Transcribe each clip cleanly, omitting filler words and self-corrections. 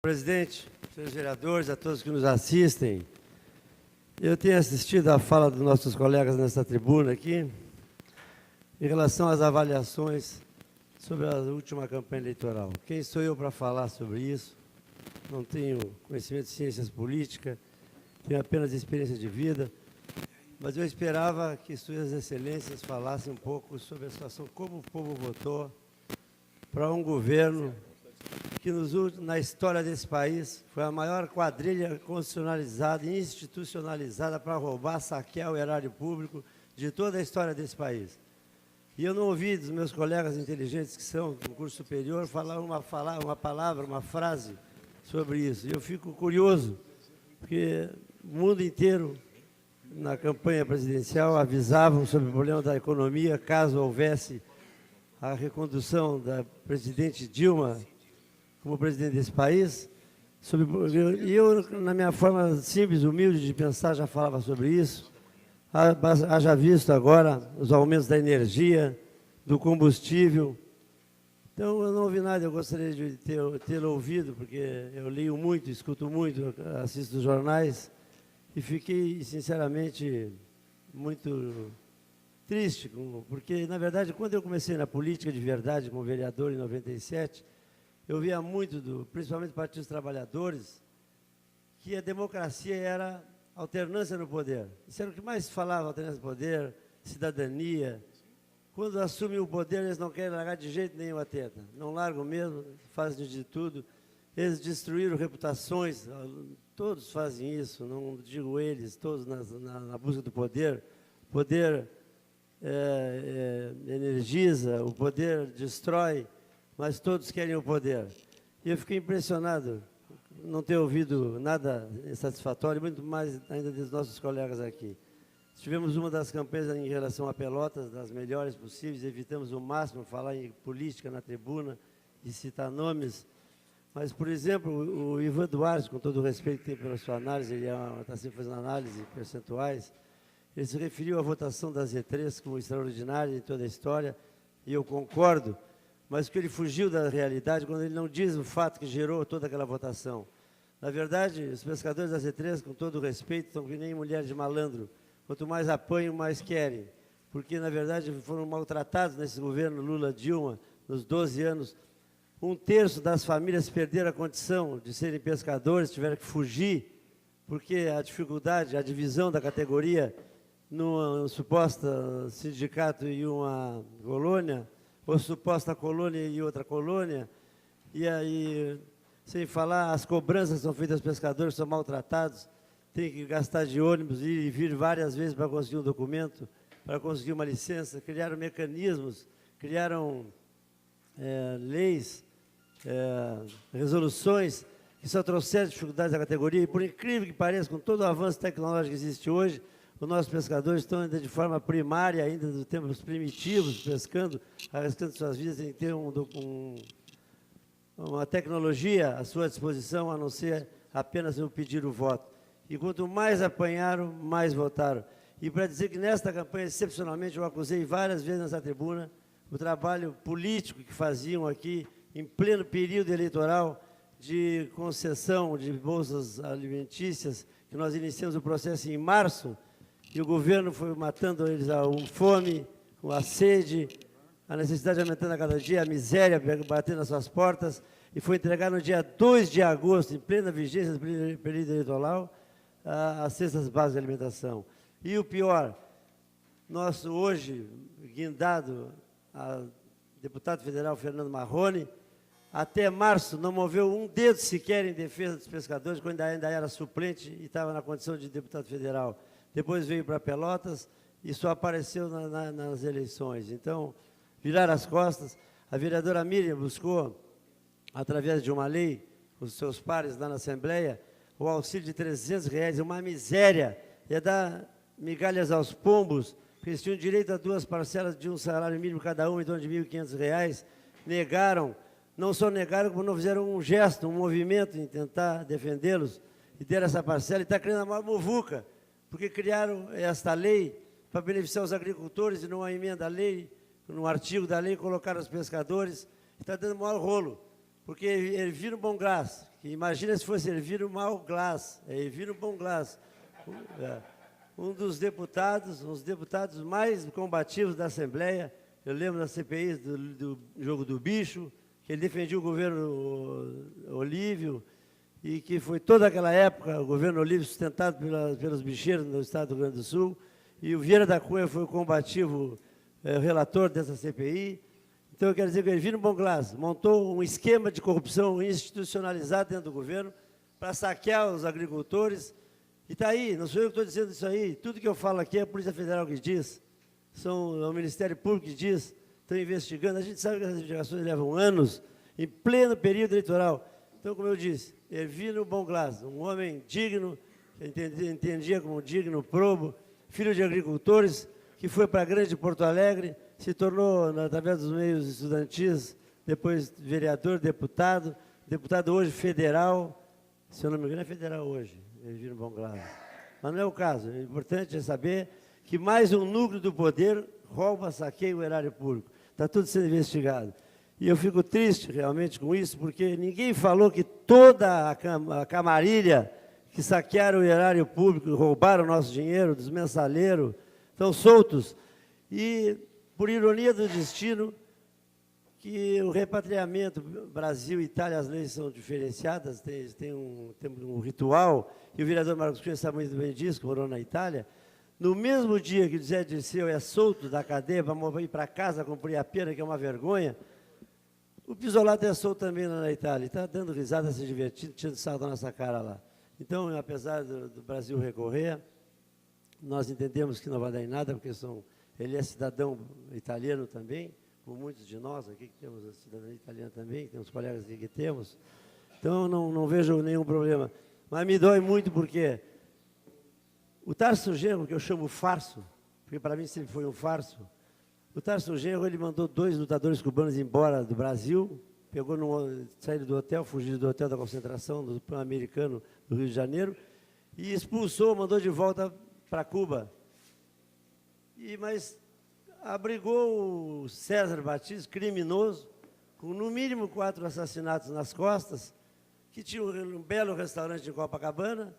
Presidente, senhores vereadores, a todos que nos assistem, eu tenho assistido a fala dos nossos colegas nessa tribuna aqui, em relação às avaliações sobre a última campanha eleitoral. Quem sou eu para falar sobre isso? Não tenho conhecimento de ciências políticas, tenho apenas experiência de vida, mas eu esperava que suas excelências falassem um pouco sobre a situação, como o povo votou para um governo que na história desse país foi a maior quadrilha constitucionalizada e institucionalizada para roubar, saquear o erário público de toda a história desse país. E eu não ouvi dos meus colegas inteligentes que são do curso superior falar uma palavra, uma frase sobre isso. E eu fico curioso, porque o mundo inteiro, na campanha presidencial, avisavam sobre o problema da economia, caso houvesse a recondução da presidente Dilma como presidente desse país. E eu, na minha forma simples, humilde de pensar, já falava sobre isso. Haja visto agora os aumentos da energia, do combustível. Então, eu não ouvi nada, eu gostaria de tê-lo ouvido, porque eu leio muito, escuto muito, assisto os jornais, e fiquei, sinceramente, muito triste, porque, na verdade, quando eu comecei na política de verdade, como vereador em 97, eu via muito, principalmente do Partido dos Trabalhadores, que a democracia era alternância no poder. Isso era o que mais falava, alternância no poder, cidadania. Quando assumem o poder, eles não querem largar de jeito nenhum a teta. Não largam mesmo, fazem de tudo. Eles destruíram reputações, todos fazem isso, não digo eles, todos na busca do poder. O poder energiza, o poder destrói, mas todos querem o poder. E eu fiquei impressionado, não ter ouvido nada satisfatório, muito mais ainda dos nossos colegas aqui. Tivemos uma das campanhas em relação a Pelotas, das melhores possíveis, evitamos o máximo falar em política na tribuna e citar nomes. Mas, por exemplo, o Ivan Duarte, com todo o respeito que tem pela sua análise, ele está sempre fazendo análise percentuais, ele se referiu à votação da Z3 como extraordinária em toda a história, e eu concordo, mas que ele fugiu da realidade quando ele não diz o fato que gerou toda aquela votação. Na verdade, os pescadores da Z3, com todo o respeito, são que nem mulher de malandro. Quanto mais apanham, mais querem. Porque, na verdade, foram maltratados nesse governo Lula-Dilma, nos 12 anos. 1/3 das famílias perderam a condição de serem pescadores, tiveram que fugir, porque a dificuldade, a divisão da categoria numa suposta sindicato e uma colônia, ou suposta colônia e outra colônia, e aí, sem falar, as cobranças são feitas aos pescadores, são maltratados, tem que gastar de ônibus, ir e vir várias vezes para conseguir um documento, para conseguir uma licença, criaram mecanismos, criaram leis, resoluções que só trouxeram dificuldades à categoria, e por incrível que pareça, com todo o avanço tecnológico que existe hoje, os nossos pescadores estão ainda de forma primária, ainda dos tempos primitivos, pescando, arriscando suas vidas, tem que ter uma tecnologia à sua disposição, a não ser apenas eu pedir o voto. E quanto mais apanharam, mais votaram. E para dizer que nesta campanha, excepcionalmente, eu acusei várias vezes nessa tribuna o trabalho político que faziam aqui, em pleno período eleitoral, de concessão de bolsas alimentícias, que nós iniciamos o processo em março, e o governo foi matando eles a fome, a sede, a necessidade aumentando a cada dia, a miséria batendo nas suas portas, e foi entregar no dia 2 de agosto, em plena vigência do período eleitoral, as cestas básicas de alimentação. E o pior, nosso hoje guindado, a deputado federal Fernando Marrone, até março não moveu um dedo sequer em defesa dos pescadores, quando ainda era suplente e estava na condição de deputado federal. Depois veio para Pelotas e só apareceu nas eleições. Então, viraram as costas. A vereadora Miriam buscou, através de uma lei, os seus pares lá na Assembleia, o auxílio de R$300, uma miséria, ia dar migalhas aos pombos, porque eles tinham direito a 2 parcelas de um salário mínimo cada um, em torno de R$1.500, negaram, não só negaram, como não fizeram um gesto, um movimento em tentar defendê-los, e deram essa parcela, e está criando a maior muvuca, porque criaram esta lei para beneficiar os agricultores, e numa emenda à lei, num artigo da lei, colocaram os pescadores, está dando o maior rolo, porque eles viram bom gás, que imagina se fosse Elvino Mal Glass, é Elvino Bom Glass, um dos deputados, um dos deputados mais combativos da Assembleia. Eu lembro da CPI do jogo do bicho, que ele defendia o governo Olívio, e que foi toda aquela época o governo Olívio sustentado pelos bicheiros no estado do Rio Grande do Sul, e o Vieira da Cunha foi o combativo relator dessa CPI. Então, eu quero dizer que o Elvino Bom Glass montou um esquema de corrupção institucionalizado dentro do governo para saquear os agricultores. E está aí, não sou eu que estou dizendo isso aí, tudo que eu falo aqui é a Polícia Federal que diz, é o Ministério Público que diz, estão investigando. A gente sabe que as investigações levam anos, em pleno período eleitoral. Então, como eu disse, Elvino Bom Glass, um homem digno, entendia como digno, probo, filho de agricultores, que foi para a grande Porto Alegre, se tornou, através dos meios estudantis, depois vereador, deputado hoje federal, se eu não me engano é federal hoje, Elvino Bom Glass. Mas não é o caso, o importante é saber que mais um núcleo do poder rouba, saqueia o erário público. Está tudo sendo investigado. E eu fico triste realmente com isso, porque ninguém falou que toda a camarilha que saquearam o erário público, roubaram o nosso dinheiro, dos mensaleiros, estão soltos. E, por ironia do destino, que o repatriamento, Brasil e Itália, as leis são diferenciadas, tem um ritual, e o vereador Marcos Cunha sabe muito bem disso, que morou na Itália. No mesmo dia que o José Dirceu é solto da cadeia para ir para casa cumprir a pena, que é uma vergonha, o Pisolato é solto também lá na Itália, está dando risada, se divertindo, tirando sarro da nossa cara lá. Então, apesar do Brasil recorrer, nós entendemos que não vai dar em nada, porque ele é cidadão italiano também, como muitos de nós aqui que temos a cidadania italiana também, temos colegas aqui que temos. Então, não vejo nenhum problema. Mas me dói muito porque o Tarso Genro, que eu chamo farso, porque para mim sempre foi um farso, o Tarso Genro, ele mandou 2 lutadores cubanos embora do Brasil, saíram do hotel, fugiram do hotel da concentração do Pan-Americano do Rio de Janeiro, e expulsou, mandou de volta para Cuba. Mas abrigou o César Batista, criminoso, com no mínimo 4 assassinatos nas costas, que tinha um belo restaurante em Copacabana,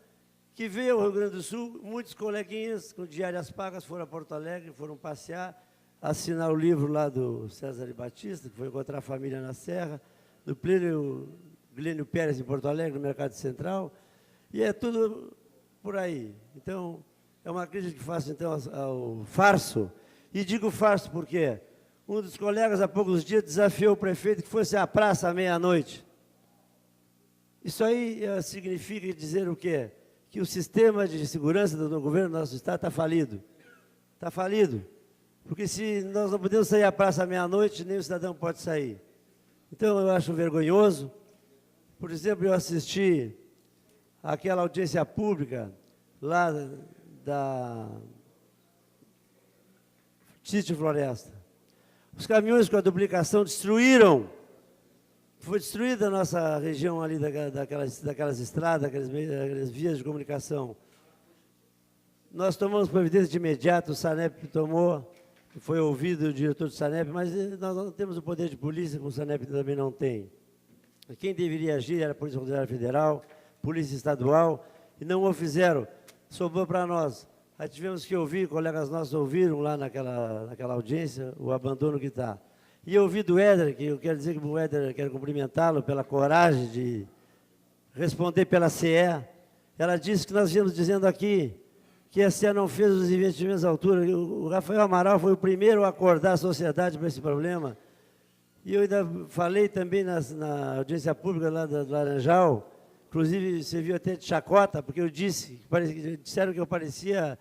que veio ao Rio Grande do Sul, muitos coleguinhas com diárias pagas foram a Porto Alegre, foram passear, assinar o livro lá do César Batista, que foi encontrar a família na Serra, do Glênio Pérez em Porto Alegre, no Mercado Central, e é tudo por aí. Então, é uma crítica que faço então ao farso, e digo farso porque um dos colegas há poucos dias desafiou o prefeito que fosse à praça à meia-noite. Isso aí significa dizer o quê? Que o sistema de segurança do governo do nosso estado está falido. Está falido. Porque se nós não podemos sair à praça à meia-noite, nem o cidadão pode sair. Então, eu acho vergonhoso. Por exemplo, eu assisti àquela audiência pública lá da Sítio Floresta. Os caminhões com a duplicação destruíram. Foi destruída a nossa região ali daquelas estradas, aquelas vias de comunicação. Nós tomamos providência de imediato, o SANEP tomou, foi ouvido o diretor do SANEP, mas nós não temos o poder de polícia, como o SANEP também não tem. Quem deveria agir era a Polícia Rodoviária Federal, Polícia Estadual, e não o fizeram. Sobrou para nós. Aí tivemos que ouvir, colegas nossos ouviram lá naquela audiência, o abandono que está. E eu ouvi do Éder, que eu quero dizer que o Éder, quero cumprimentá-lo pela coragem de responder pela CE. Ela disse que nós viemos dizendo aqui que a CE não fez os investimentos à altura. O Rafael Amaral foi o primeiro a acordar a sociedade para esse problema. E eu ainda falei também na audiência pública lá do Laranjal, inclusive você viu até de chacota, porque eu disseram que eu parecia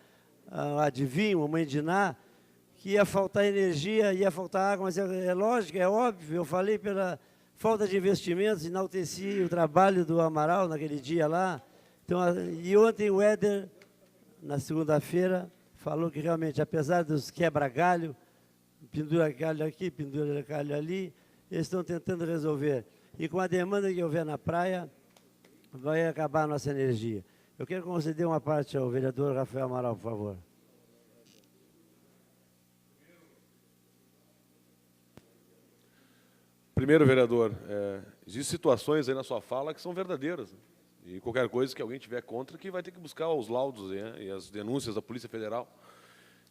adivinho, a mãe de Ná, que ia faltar energia, ia faltar água, mas é lógico, é óbvio, eu falei pela falta de investimentos, enalteci o trabalho do Amaral naquele dia lá. Então, e ontem o Éder, na segunda-feira, falou que realmente, apesar dos quebra-galho, pendura galho aqui, pendura galho ali, eles estão tentando resolver. E com a demanda que houver na praia, vai acabar a nossa energia. Eu quero conceder uma parte ao vereador Rafael Amaral, por favor. Primeiro, vereador, Existem situações aí na sua fala que são verdadeiras, né? E qualquer coisa que alguém tiver contra, que vai ter que buscar os laudos, né, e as denúncias da Polícia Federal.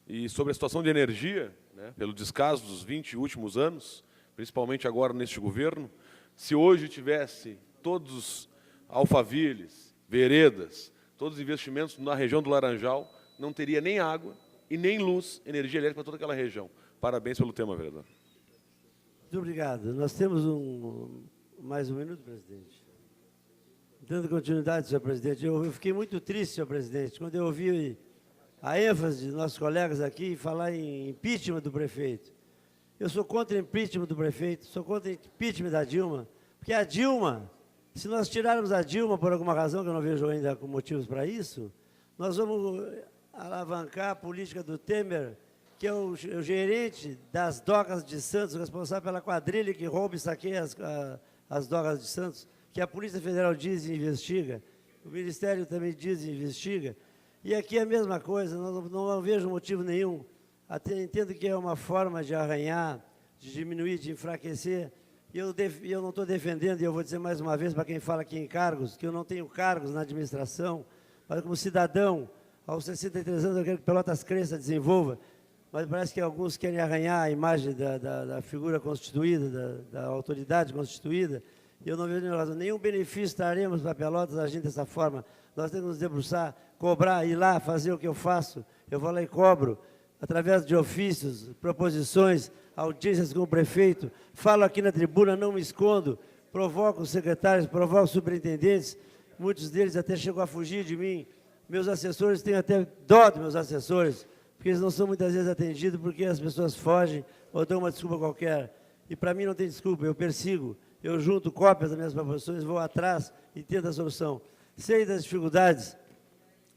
E sobre a situação de energia, né, pelo descaso dos 20 últimos anos, principalmente agora neste governo, se hoje tivesse todos os alfaviles, veredas, todos os investimentos na região do Laranjal, não teria nem água e nem luz, energia elétrica para toda aquela região. Parabéns pelo tema, vereador. Muito obrigado. Nós temos mais um minuto, presidente. Dando continuidade, senhor presidente, eu fiquei muito triste, senhor presidente, quando eu ouvi a ênfase de nossos colegas aqui falar em impeachment do prefeito. Eu sou contra o impeachment do prefeito, sou contra o impeachment da Dilma, porque a Dilma, se nós tirarmos a Dilma por alguma razão, que eu não vejo ainda com motivos para isso, nós vamos alavancar a política do Temer, que é o gerente das docas de Santos, responsável pela quadrilha que rouba e saqueia as docas de Santos, que a Polícia Federal diz e investiga, o Ministério também diz e investiga, e aqui é a mesma coisa, não vejo motivo nenhum, até entendo que é uma forma de arranhar, de diminuir, de enfraquecer, e eu não estou defendendo, e eu vou dizer mais uma vez para quem fala aqui em cargos, que eu não tenho cargos na administração, mas como cidadão, aos 63 anos eu quero que Pelotas cresça, desenvolva, mas parece que alguns querem arranhar a imagem da figura constituída, da autoridade constituída, e eu não vejo nenhuma razão. Nenhum benefício traremos para Pelotas agindo dessa forma. Nós temos que nos debruçar, cobrar, ir lá, fazer o que eu faço. Eu vou lá e cobro, através de ofícios, proposições, audiências com o prefeito, falo aqui na tribuna, não me escondo, provoco os secretários, provoco os superintendentes, muitos deles até chegou a fugir de mim. Meus assessores, tenho até dó dos meus assessores, porque eles não são muitas vezes atendidos porque as pessoas fogem ou dão uma desculpa qualquer. E para mim não tem desculpa, eu persigo, eu junto cópias das minhas proposições, vou atrás e tento a solução. Sei das dificuldades,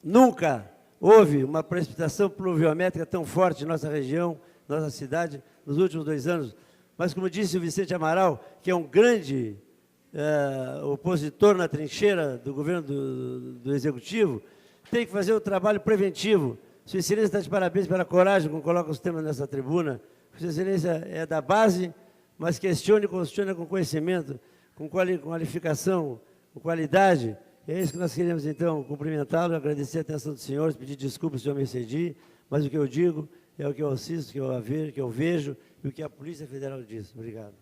nunca houve uma precipitação pluviométrica tão forte em nossa região, nossa cidade, nos últimos 2 anos, mas como disse o Vicente Amaral, que é um grande opositor na trincheira do governo do Executivo, tem que fazer o trabalho preventivo. Sua Excelência está de parabéns pela coragem com coloca os temas nessa tribuna. Sua Excelência é da base, mas questione e questiona com conhecimento, com qualificação, com qualidade. E é isso que nós queremos, então, cumprimentá-lo, agradecer a atenção dos senhores, pedir desculpas se eu me excedi, mas o que eu digo é o que eu assisto, que eu vejo e o que a Polícia Federal diz. Obrigado.